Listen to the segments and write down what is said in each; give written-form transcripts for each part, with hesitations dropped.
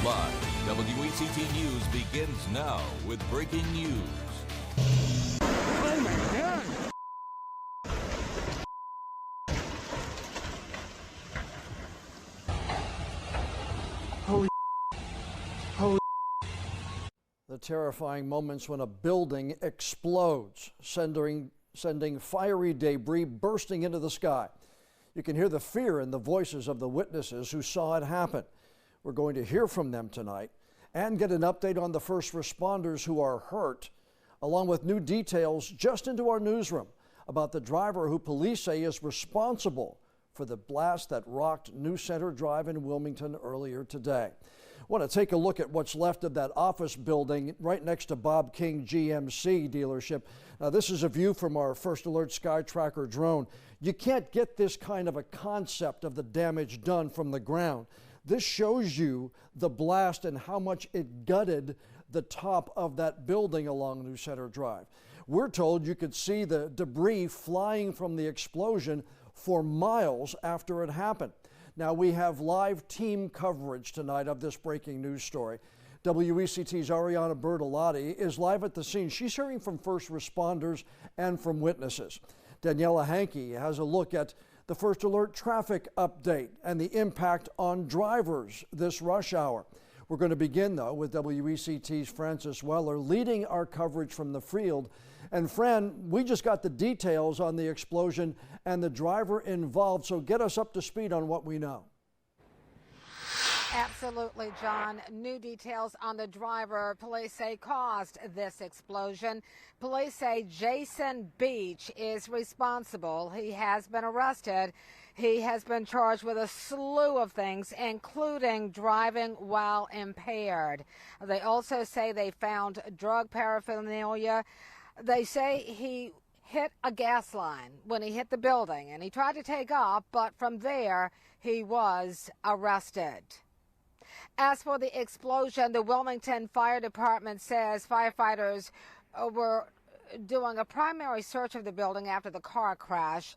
Live, WECT News begins now with breaking news. Oh my God! Holy. The terrifying moments when a building explodes, sending fiery debris bursting into the sky. You can hear the fear in the voices of the witnesses who saw it happen. We're going to hear from them tonight and get an update on the first responders who are hurt, along with new details just into our newsroom about the driver who police say is responsible for the blast that rocked New Center Drive in Wilmington earlier today. I want to take a look at what's left of that office building right next to Bob King GMC dealership. Now, this is a view from our First Alert Sky Tracker drone. You can't get this kind of a concept of the damage done from the ground. This shows you the blast and how much it gutted the top of that building along New Center Drive. We're told you could see the debris flying from the explosion for miles after it happened. Now, we have live team coverage tonight of this breaking news story. WECT's Ariana Bertolotti is live at the scene. She's hearing from first responders and from witnesses. Daniela Hankey has a look at the First Alert traffic update and the impact on drivers this rush hour. We're going to begin, though, with WECT's Francis Weller leading our coverage from the field. And Fran, we just got the details on the explosion and the driver involved, so get us up to speed on what we know. Absolutely, John. New details on the driver police say caused this explosion. Police say Jason Beach is responsible. He has been arrested. He has been charged with a slew of things, including driving while impaired. They also say they found drug paraphernalia. They say he hit a gas line when he hit the building, and he tried to take off, but from there he was arrested. As for the explosion, the Wilmington Fire Department says firefighters were doing a primary search of the building after the car crash.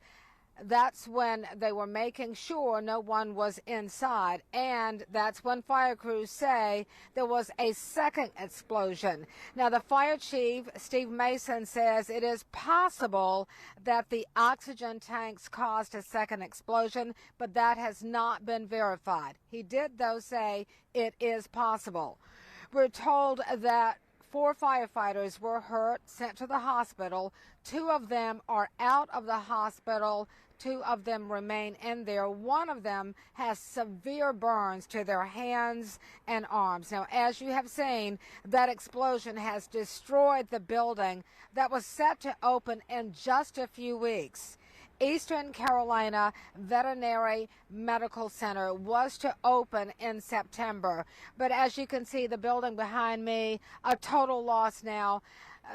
That's when they were making sure no one was inside, and that's when fire crews say there was a second explosion. Now, the fire chief, Steve Mason, says it is possible that the oxygen tanks caused a second explosion, but that has not been verified. He did, though, say it is possible. We're told that 4 firefighters were hurt, sent to the hospital. 2 of them are out of the hospital. 2 of them remain in there. 1 of them has severe burns to their hands and arms. Now, as you have seen, that explosion has destroyed the building that was set to open in just a few weeks. Eastern Carolina Veterinary Medical Center was to open in September. But as you can see, the building behind me, a total loss now.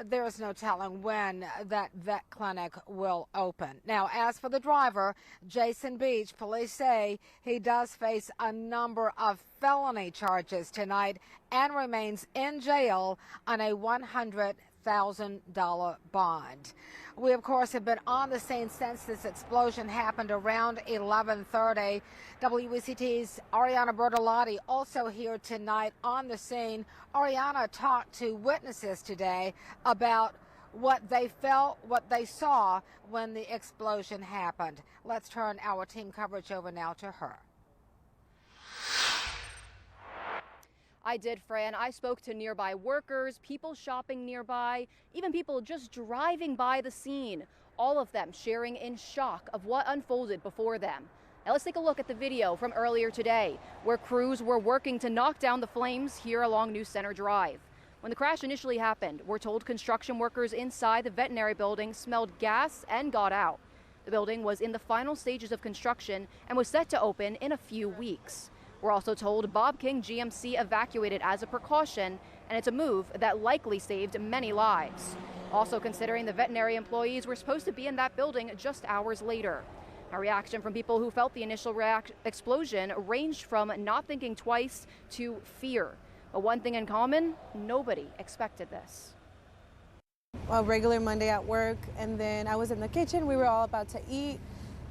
There is no telling when that vet clinic will open. Now, as for the driver, Jason Beach, police say he does face a number of felony charges tonight and remains in jail on a $100,000 bond. We, of course, have been on the scene since this explosion happened around 11:30. WECT's Ariana Bertolotti also here tonight on the scene. Ariana talked to witnesses today about what they felt, what they saw when the explosion happened. Let's turn our team coverage over now to her. I did, Fran. I spoke to nearby workers, people shopping nearby, even people just driving by the scene. All of them sharing in shock of what unfolded before them. Now let's take a look at the video from earlier today, where crews were working to knock down the flames here along New Center Drive. When the crash initially happened, we're told construction workers inside the veterinary building smelled gas and got out. The building was in the final stages of construction and was set to open in a few weeks. We're also told Bob King GMC evacuated as a precaution, and it's a move that likely saved many lives. Also considering the veterinary employees were supposed to be in that building just hours later. A reaction from people who felt the initial explosion ranged from not thinking twice to fear. But one thing in common, nobody expected this. A regular Monday at work, and then I was in the kitchen. We were all about to eat,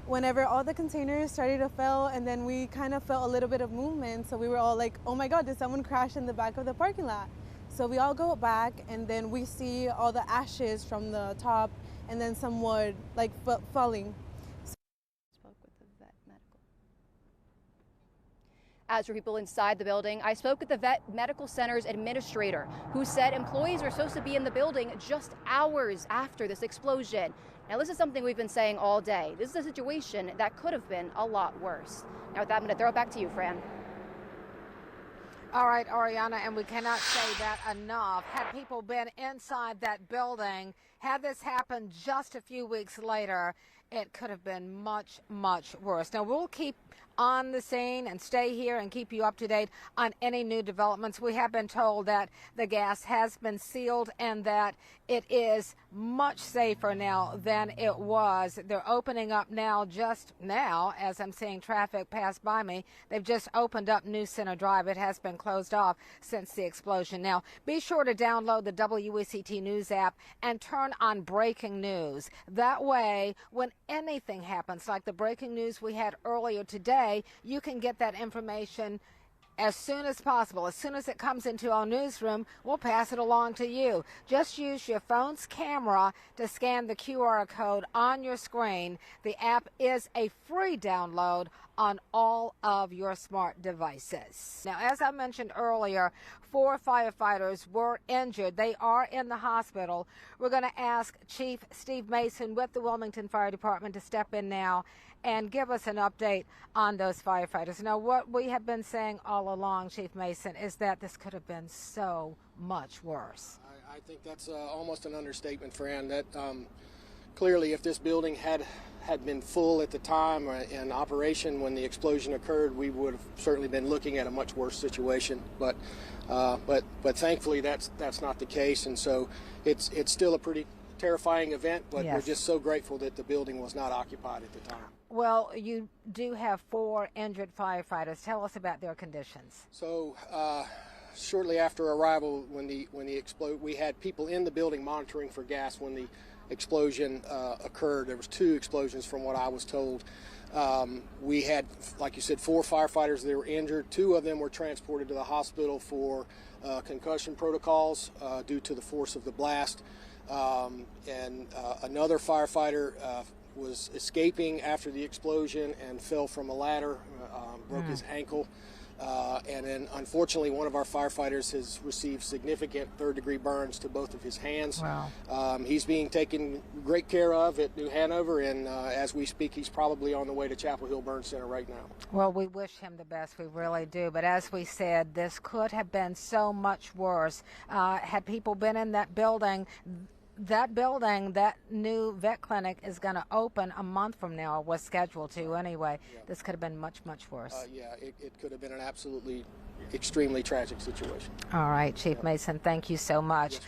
whenever all the containers started to fail, and then we kind of felt a little bit of movement, so we were all like, oh my God, did someone crash in the back of the parking lot? So we all go back, and then we see all the ashes from the top, and then some wood like falling. Spoke with the vet medical. As for people inside the building, I spoke with the Vet Medical Center's administrator, who said employees were supposed to be in the building just hours after this explosion. Now, this is something we've been saying all day. This is a situation that could have been a lot worse. Now, with that, I'm going to throw it back to you, Fran. All right, Ariana, and we cannot say that enough. Had people been inside that building, had this happened just a few weeks later, it could have been much, much worse. Now, we'll keep on the scene and stay here and keep you up to date on any new developments. We have been told that the gas has been sealed and that it is much safer now than it was. They're opening up now, just now, as I'm seeing traffic pass by me. They've just opened up New Center Drive. It has been closed off since the explosion. Now, be sure to download the WECT News app and turn on breaking news. That way, when anything happens, like the breaking news we had earlier today, you can get that information as soon as possible. As soon as it comes into our newsroom, we'll pass it along to you. Just use your phone's camera to scan the QR code on your screen. The app is a free download on all of your smart devices. Now, as I mentioned earlier, 4 firefighters were injured. They are in the hospital. We're going to ask Chief Steve Mason with the Wilmington Fire Department to step in now and give us an update on those firefighters. Now, what we have been saying all along, Chief Mason, is that this could have been so much worse. I think that's almost an understatement, Fran. That clearly, if this building had been full at the time or in operation when the explosion occurred, we would have certainly been looking at a much worse situation. But thankfully, that's not the case, and so it's still a pretty terrifying event. But Yes. We're just so grateful that the building was not occupied at the time. Well, you do have 4 injured firefighters. Tell us about their conditions. So shortly after arrival, when the we had people in the building monitoring for gas when the explosion occurred. There was 2 explosions from what I was told. We had, like you said, 4 firefighters that were injured. 2 of them were transported to the hospital for concussion protocols due to the force of the blast. And another firefighter was escaping after the explosion and fell from a ladder, broke his ankle. And then, unfortunately, one of our firefighters has received significant third-degree burns to both of his hands. Wow. He's being taken great care of at New Hanover, and as we speak, he's probably on the way to Chapel Hill Burn Center right now. Well, we wish him the best. We really do. But as we said, this could have been so much worse. Had people been in that building, that new vet clinic is going to open a month from now, or was scheduled to anyway. Yeah. This could have been much, much worse. Yeah, it could have been an absolutely extremely tragic situation. All right, Chief Mason, thank you so much. Yes,